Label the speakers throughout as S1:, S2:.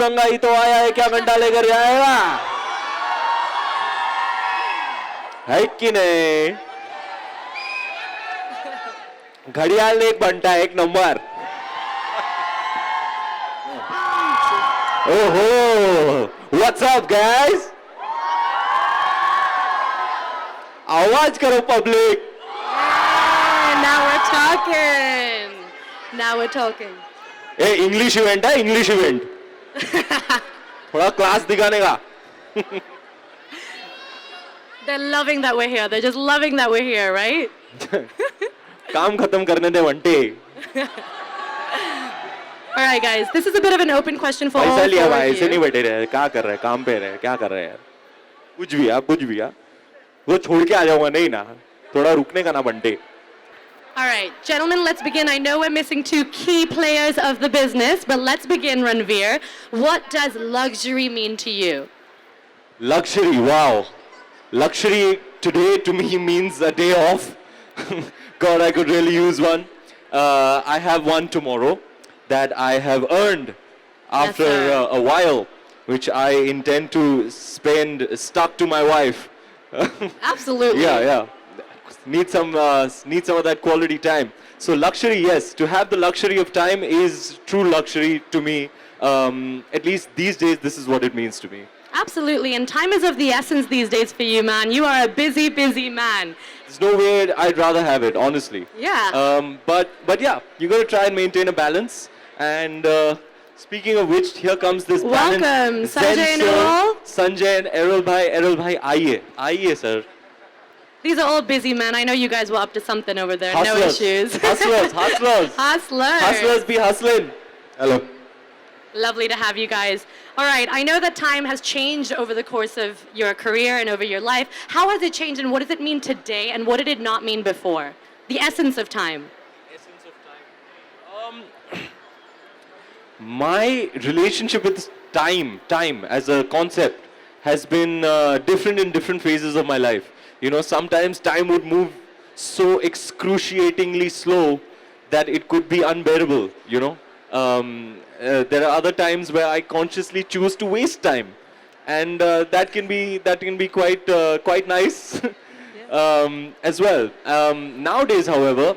S1: नंगा ही तो आया है, क्या घंटा लेकर जाएगा? है कि नहीं? घड़ियाल एक बंटा, एक नंबर. ओहो, what's up guys? आवाज करो public.
S2: Now we're talking. Now we're talking.
S1: ए इंग्लिश इवेंट है, इंग्लिश इवेंट. थोड़ा क्लास दिखाने का.
S2: They're loving that we're here. They're just loving that we're here, right?
S1: काम खत्म करने दे वंटे.
S2: All right, guys. This is a bit of an open question for all
S1: पैसा लिया
S2: four
S1: भाई,
S2: of
S1: ऐसे नहीं
S2: you.
S1: बैठे रहे. क्या कर रहे हैं? काम पे रहे. क्या कर रहे हैं यार? कुछ भी यार, कुछ भी यार. वो छोड़ के आ जाऊंगा नहीं ना. थोड़ा रुकने का ना बंटे.
S2: All right, gentlemen, let's begin. I know we're missing two key players of the business, but let's begin, Ranveer. What does luxury mean to you?
S1: Luxury, wow. Luxury today to me means a day off. God, I could really use one. I have one tomorrow that I have earned after
S2: sir.
S1: a while, which I intend to spend stuck to my wife.
S2: Absolutely.
S1: Yeah. Need some of that quality time. So luxury, yes. To have the luxury of time is true luxury to me. At least these days, this is what it means to me.
S2: Absolutely, and time is of the essence these days for you, man. You are a busy, busy man.
S1: There's no way I'd rather have it, honestly.
S2: Yeah.
S1: But yeah, you got to try and maintain a balance. And speaking of which, here comes this balance.
S2: Welcome,
S1: Zen
S2: Sanjay and
S1: sir,
S2: Errol.
S1: Sanjay and Errol bhai, आइए sir.
S2: These are all busy men. I know you guys were up to something over there.
S1: Hustlers.
S2: No issues.
S1: Hustlers.
S2: Hustlers.
S1: Hustlers be hustling. Hello.
S2: Lovely to have you guys. All right, I know that time has changed over the course of your career and over your life. How has it changed and what does it mean today and what did it not mean before? The essence of time.
S1: Essence of time. My relationship with time as a concept has been different in different phases of my life. You know, sometimes time would move so excruciatingly slow that it could be unbearable, you know. There are other times where I consciously choose to waste time, and that can be quite nice as well. Nowadays, however,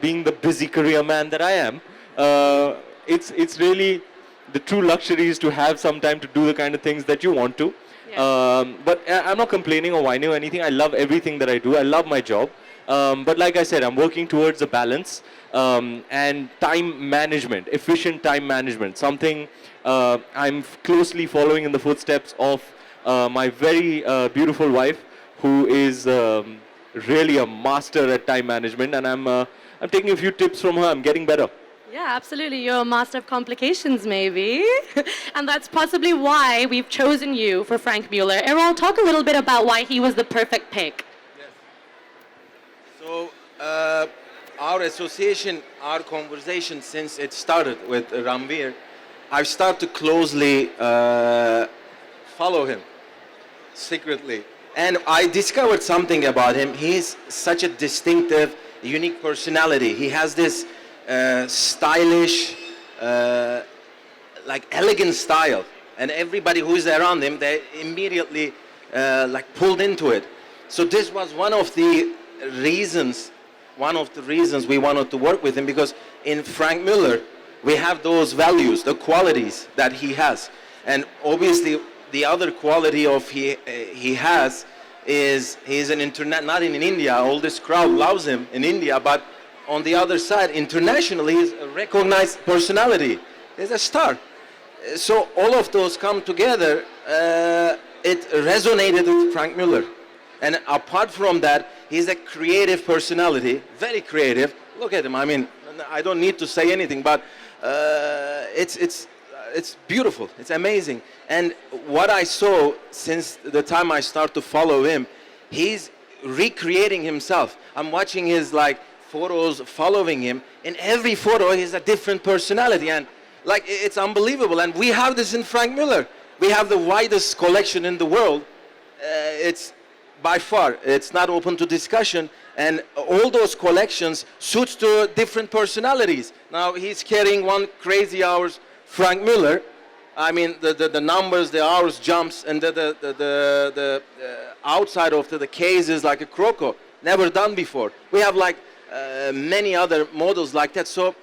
S1: being the busy career man that I am, it's really the true luxury is to have some time to do the kind of things that you want to. But I'm not complaining or whining or anything. I love everything that I do. I love my job. But like I said, I'm working towards a balance and time management, efficient time management. Something I'm closely following in the footsteps of my very beautiful wife, who is really a master at time management. And I'm taking a few tips from her. I'm getting better.
S2: Yeah, absolutely. You're a master of complications, maybe. And that's possibly why we've chosen you for Franck Muller. Errol, talk a little bit about why he was the perfect pick.
S3: Yes. So, our association, our conversation since it started with Ranveer, I've started to closely follow him secretly. And I discovered something about him. He's such a distinctive, unique personality. He has this stylish, like elegant style, and everybody who is around him, they immediately like pulled into it. So this was one of the reasons we wanted to work with him, because in Franck Muller we have those values, the qualities that he has, and obviously the other quality of he has is he's an internet, not in India, all this crowd loves him in India, but on the other side, internationally, he's a recognized personality. He's a star. So all of those come together. It resonated with Franck Muller. And apart from that, he's a creative personality, very creative. Look at him. I mean, I don't need to say anything, but it's beautiful. It's amazing. And what I saw since the time I started to follow him, he's recreating himself. I'm watching his photos following him. In every photo, he's a different personality, and it's unbelievable. And we have this in Franck Muller. We have the widest collection in the world. It's by far, it's not open to discussion, and all those collections suits to different personalities. Now he's carrying one crazy hours Franck Muller. I mean, the numbers, the hours jumps, and the outside of the case is like a croco, never done before. We have like many other models like that. So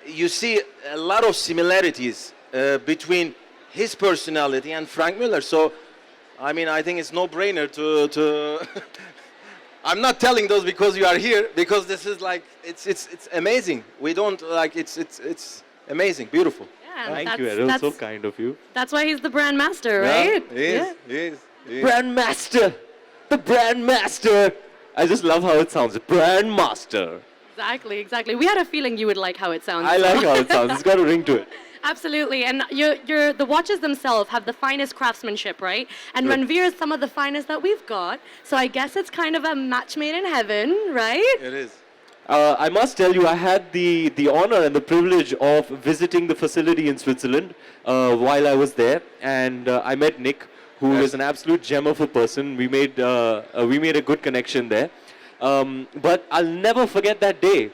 S3: you see a lot of similarities between his personality and Franck Muller. So, I mean, I think it's no-brainer to I'm not telling those because you are here, because this is like, it's amazing. We don't like, it's amazing, beautiful.
S2: Yeah,
S1: Thank you, Errol. So kind of you.
S2: That's why he's the brand master, right?
S3: Yeah, he is.
S1: Brand master. The brand master. I just love how it sounds. Brand master.
S2: Exactly, exactly. We had a feeling you would like how it sounds.
S1: I like how it sounds. It's got a ring to it.
S2: Absolutely, and the watches themselves have the finest craftsmanship, right? And
S1: Right.
S2: Ranveer is some of the finest that we've got. So I guess it's kind of a match made in heaven, right?
S3: It is.
S1: I must tell you, I had the honor and the privilege of visiting the facility in Switzerland while I was there, and I met Nick, who is an absolute gem of a person. We made a good connection there. But I'll never forget that day,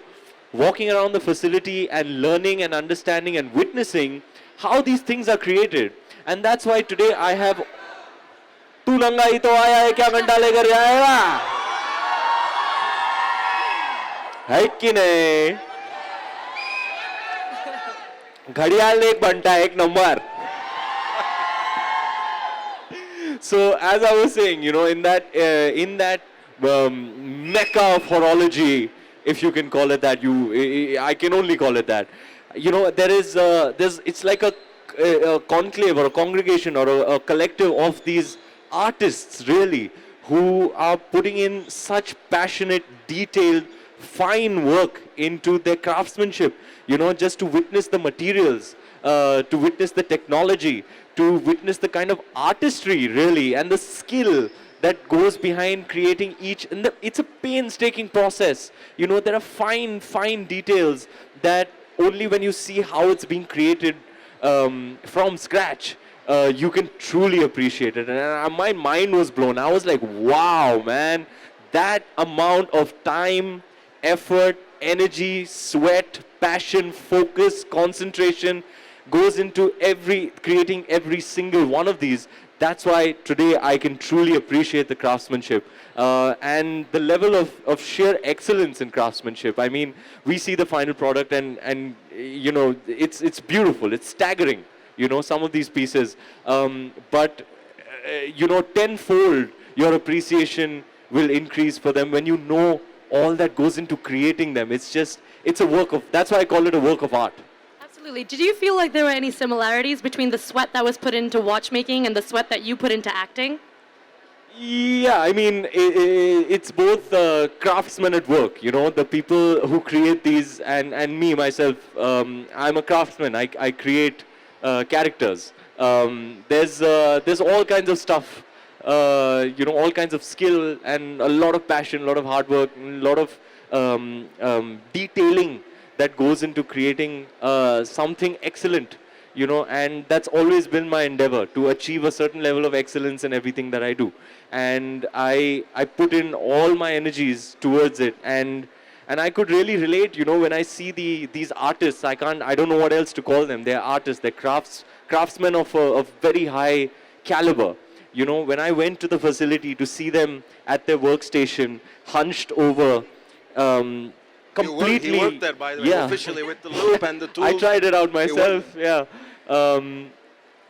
S1: walking around the facility and learning and understanding and witnessing how these things are created. And that's why today I have तू नंगा ही तो आया है क्या घंटा लेकर जाएगा है कि नहीं घड़ियाल एक घंटा एक number. So as I was saying, in that mecca of horology, if you can call it that, I can only call it that. It's like a conclave or a congregation or a collective of these artists, really, who are putting in such passionate, detailed, fine work into their craftsmanship. Just to witness the materials, to witness the technology, to witness the kind of artistry, really, and the skill that goes behind creating each. And it's a painstaking process. There are fine details that only when you see how it's being created from scratch, you can truly appreciate it. And my mind was blown. I was like, wow, man, that amount of time, effort, energy, sweat, passion, focus, concentration goes into creating every single one of these. That's why today I can truly appreciate the craftsmanship and the level of sheer excellence in craftsmanship. I mean, we see the final product and it's beautiful. It's staggering, some of these pieces. But tenfold your appreciation will increase for them when you know all that goes into creating them. It's a work of, that's why I call it a work of art.
S2: Absolutely. Did you feel like there were any similarities between the sweat that was put into watchmaking and the sweat that you put into acting?
S1: Yeah, I mean, it's both craftsmen at work, the people who create these, and me, myself, I'm a craftsman. I create characters. There's all kinds of stuff, all kinds of skill and a lot of passion, a lot of hard work, a lot of detailing that goes into creating something excellent, and that's always been my endeavor, to achieve a certain level of excellence in everything that I do. And I put in all my energies towards it, and I could really relate, when I see these artists. I don't know what else to call them. They're artists, they're craftsmen of very high caliber. When I went to the facility to see them at their workstation, hunched over, completely.
S3: He worked there, by the way, officially with the loop and the tools.
S1: I tried it out myself, yeah. To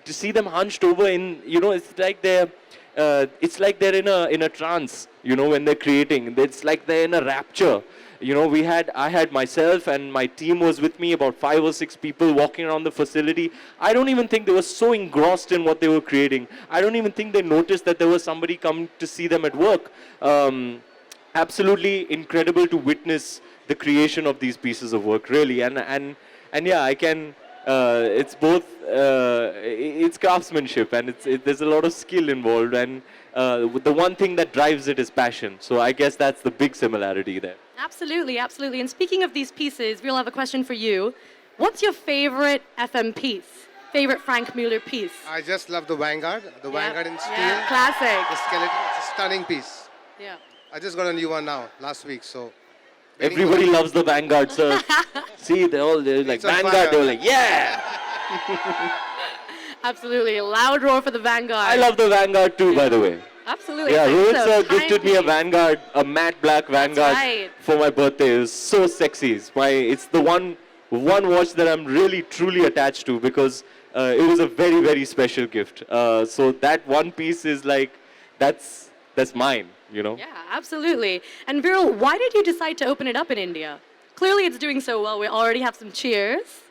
S1: see them hunched over it's like they're in a trance, when they're creating. It's like they're in a rapture. I had myself and my team was with me, about 5 or 6 people walking around the facility. I don't even think they were so engrossed in what they were creating. I don't even think they noticed that there was somebody coming to see them at work. Absolutely incredible to witness the creation of these pieces of work, really. And yeah, I can, it's both, it's craftsmanship, and there's a lot of skill involved, and the one thing that drives it is passion. So I guess that's the big similarity there.
S2: Absolutely, absolutely. And speaking of these pieces, we'll have a question for you. What's your favorite FM piece? Favorite Franck Muller piece?
S4: I just love the Vanguard, Vanguard in steel.
S2: Yeah, classic.
S4: The skeleton, it's a stunning piece.
S2: Yeah.
S4: I just got a new one now, last week, so.
S1: Everybody loves the Vanguard, sir. See, they're like,
S4: It's on
S1: Vanguard,
S4: fire.
S1: they were like, yeah!
S2: Absolutely. A loud roar for the Vanguard.
S1: I love the Vanguard too, by the way.
S2: Absolutely.
S1: Yeah,
S2: I think
S1: Rohit
S2: so.
S1: sir gifted me a
S2: Timepiece.
S1: Vanguard, a matte black Vanguard
S2: right.
S1: for my birthday. It was so sexy. It's the one watch that I'm really truly attached to because it was a very very special gift. So that one piece is like that's mine, you know.
S2: Yeah, absolutely. And Viral, why did you decide to open it up in India? Clearly it's doing so well. We already have some cheers.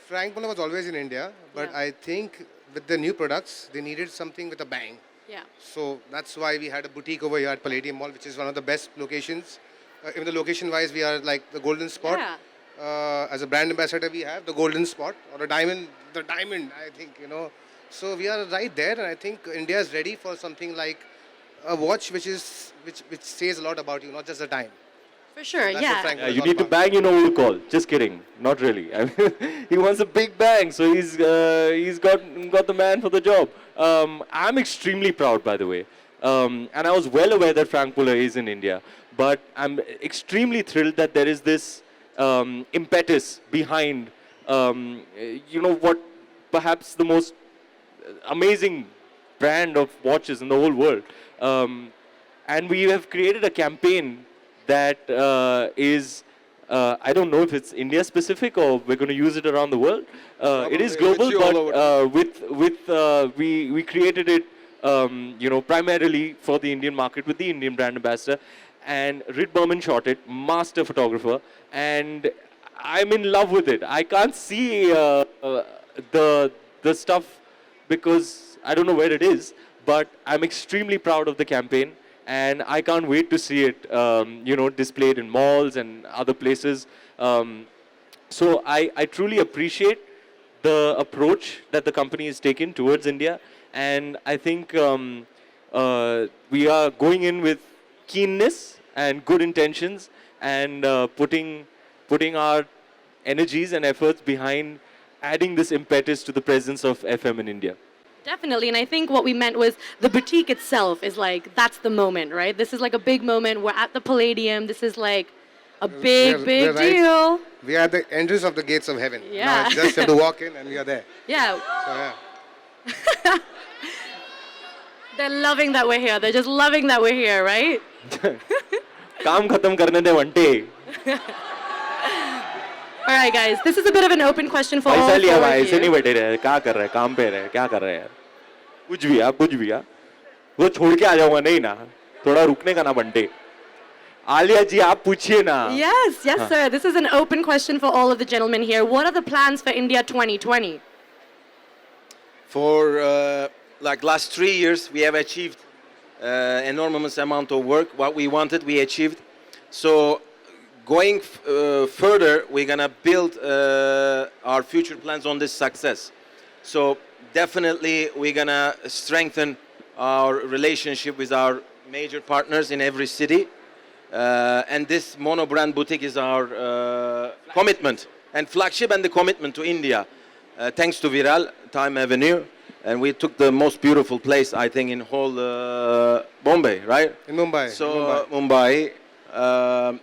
S4: Franck Muller was always in India, but
S2: Yeah.
S4: I think with the new products, they needed something with a bang.
S2: Yeah.
S4: So that's why we had a boutique over here at Palladium Mall, which is one of the best locations. Even the location-wise, we are like the golden spot.
S2: Yeah.
S4: As a brand ambassador, we have the golden spot or a diamond, the diamond, I think, you know. So we are right there, and I think India is ready for something like a watch which says a lot about you, not just the time.
S2: For sure,
S4: That's
S2: yeah.
S4: what Franck
S1: Yeah,
S4: Muller is
S1: you
S4: all
S1: need to
S4: about.
S1: bang, you know who to call. Just kidding. Not really. I mean, he wants a big bang, so he's got the man for the job. I'm extremely proud, by the way. And I was well aware that Franck Muller is in India. But I'm extremely thrilled that there is this impetus behind, you know, what perhaps the most amazing brand of watches in the whole world. And we have created a campaign that is, I don't know if it's India specific or we're going to use it around the world. It is
S4: Probably
S1: global,
S4: with you all over.
S1: but we created it, you know, primarily for the Indian market with the Indian brand ambassador. And Rit Berman shot it, master photographer, and I'm in love with it. I can't see the stuff because I don't know where it is, but I'm extremely proud of the campaign, and I can't wait to see it, you know, displayed in malls and other places. So I truly appreciate the approach that the company has taken towards India, and I think we are going in with keenness and good intentions, and putting our energies and efforts behind adding this impetus to the presence of FM in India.
S2: Definitely, and I think what we meant was the boutique itself is like, that's the moment, right? This is like a big moment. We're at the Palladium. This is like a big
S4: we're right.
S2: deal.
S4: We are at the entrance of the gates of heaven.
S2: Yeah.
S4: Now it's just have to walk in and we are there.
S2: Yeah,
S4: So yeah.
S2: they're loving that we're here. They're just loving that we're here, right?
S1: काम खत्म करने दे वंटे.
S2: All right, guys, this is a bit of an open question for all
S1: पैसा लिया
S2: four
S1: भाई
S2: of
S1: ऐसे नहीं
S2: you.
S1: बैठे रहे क्या कर रहे हैं काम पे रहे क्या कर रहे हैं यार कुछ भी यार वो छोड़ के आ जाऊंगा नहीं ना थोड़ा रुकने का ना बंटे आलिया जी आप पूछिए ना
S2: Yes, yes, sir. This is an open question for all of the gentlemen here. What are the plans for India 2020?
S3: For like last 3 years, we have achieved enormous amount of work. What we wanted, we achieved. So going further, we're gonna build our future plans on this success. So definitely, we're gonna strengthen our relationship with our major partners in every city. And this mono brand boutique is our commitment and flagship and the commitment to India. Thanks to Viral, Time Avenue, and we took the most beautiful place, I think, in whole Bombay, right?
S4: In Mumbai.
S3: So Mumbai.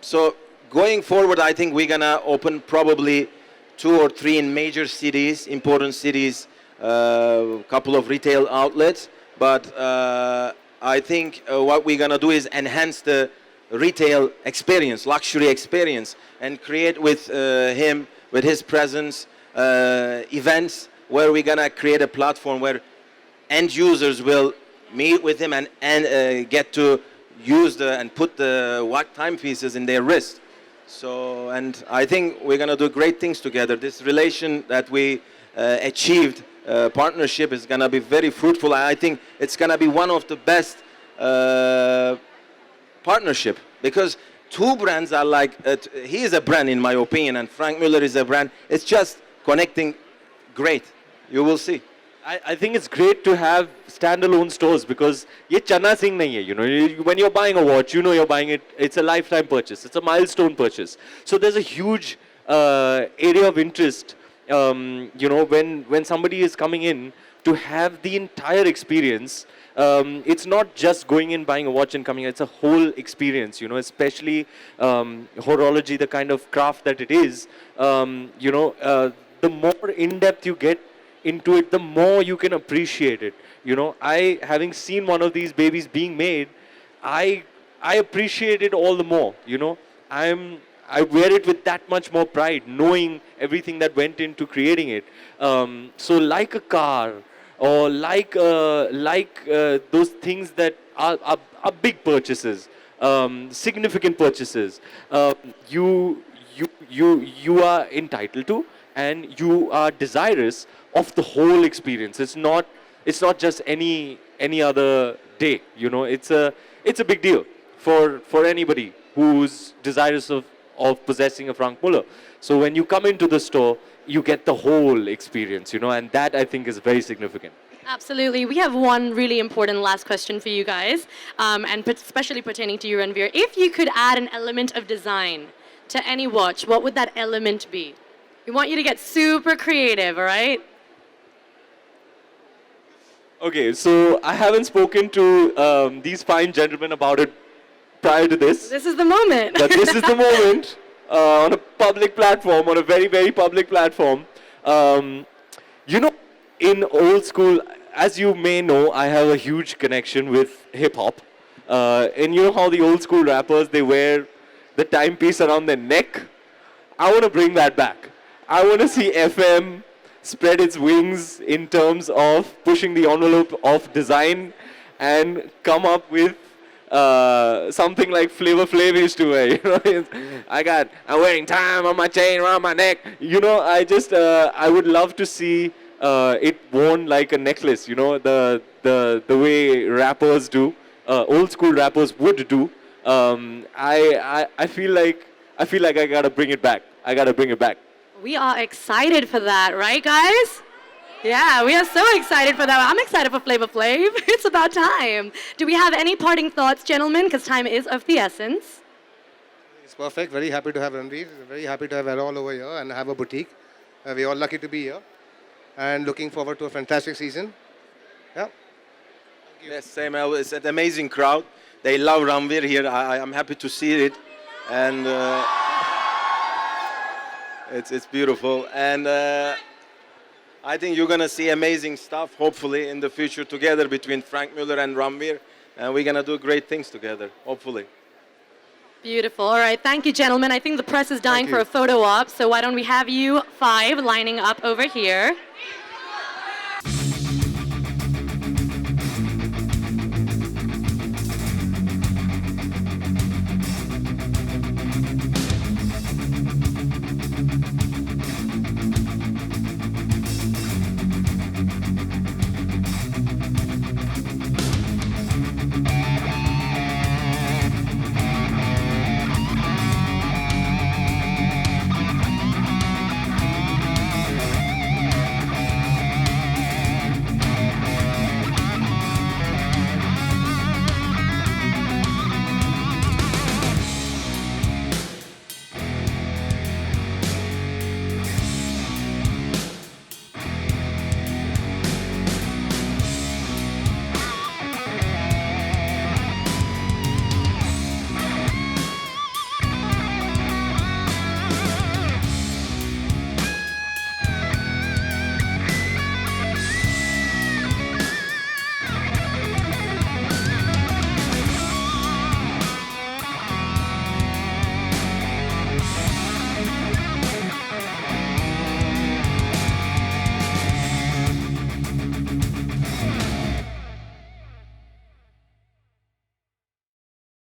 S3: So going forward, I think we're gonna open probably 2 or 3 in major cities, important cities, couple of retail outlets. But I think what we're gonna do is enhance the retail experience, luxury experience, and create with him, with his presence, events where we're gonna create a platform where end users will meet with him and get to use and put the watch timepieces in their wrist. So, and I think we're gonna do great things together. This relation that we achieved, partnership, is gonna be very fruitful. I think it's gonna be one of the best partnership, because two brands are like, he is a brand in my opinion, and Franck Muller is a brand. It's just connecting great. You will see.
S1: I think it's great to have standalone stores because ये चना सिंह नहीं है, you know. When you're buying a watch, you know you're buying it. It's a lifetime purchase. It's a milestone purchase. So there's a huge area of interest, you know, when somebody is coming in to have the entire experience. It's not just going in, buying a watch and coming out. It's a whole experience, you know, especially horology, the kind of craft that it is. You know, the more in-depth you get into it, the more you can appreciate it. You know, having seen one of these babies being made, I appreciate it all the more. You know, I wear it with that much more pride, knowing everything that went into creating it. So like a car, or like those things that are big purchases, significant purchases. You are entitled to, and you are desirous of the whole experience. It's not just any other day. You know, it's a big deal for anybody who's desirous of possessing a Franck Muller. So when you come into the store, you get the whole experience, you know, and that I think is very significant.
S2: Absolutely. We have one really important last question for you guys, and especially pertaining to you, Ranveer. If you could add an element of design to any watch, what would that element be? We want you to get super creative, all right?
S1: Okay, so I haven't spoken to these fine gentlemen about it prior to this.
S2: This is the moment.
S1: But this is the moment on a public platform, on a very, very public platform. You know, in old school, as you may know, I have a huge connection with hip hop. And you know how the old school rappers, they wear the timepiece around their neck? I want to bring that back. I want to see FM spread its wings in terms of pushing the envelope of design and come up with something like Flavor Flav used to wear. You know, I'm wearing time on my chain around my neck. You know, I would love to see it worn like a necklace. You know, the way rappers do, old school rappers would do. I feel like I gotta bring it back. I gotta bring it back.
S2: We are excited for that, right, guys? Yeah, we are so excited for that. I'm excited for Flavor Flav. It's about time. Do we have any parting thoughts, gentlemen? Because time is of the essence.
S4: It's perfect. Very happy to have Ranveer. Very happy to have Errol over here and have a boutique. We're all lucky to be here. And looking forward to a fantastic season. Yeah.
S3: Yes, same. It's an amazing crowd. They love Ranveer here. I'm happy to see it. And it's beautiful. And I think you're going to see amazing stuff, hopefully, in the future together between Franck Muller and Ranveer. And we're going to do great things together, hopefully.
S2: Beautiful. All right. Thank you, gentlemen. I think the press is dying for a photo op. So why don't we have you five lining up over here?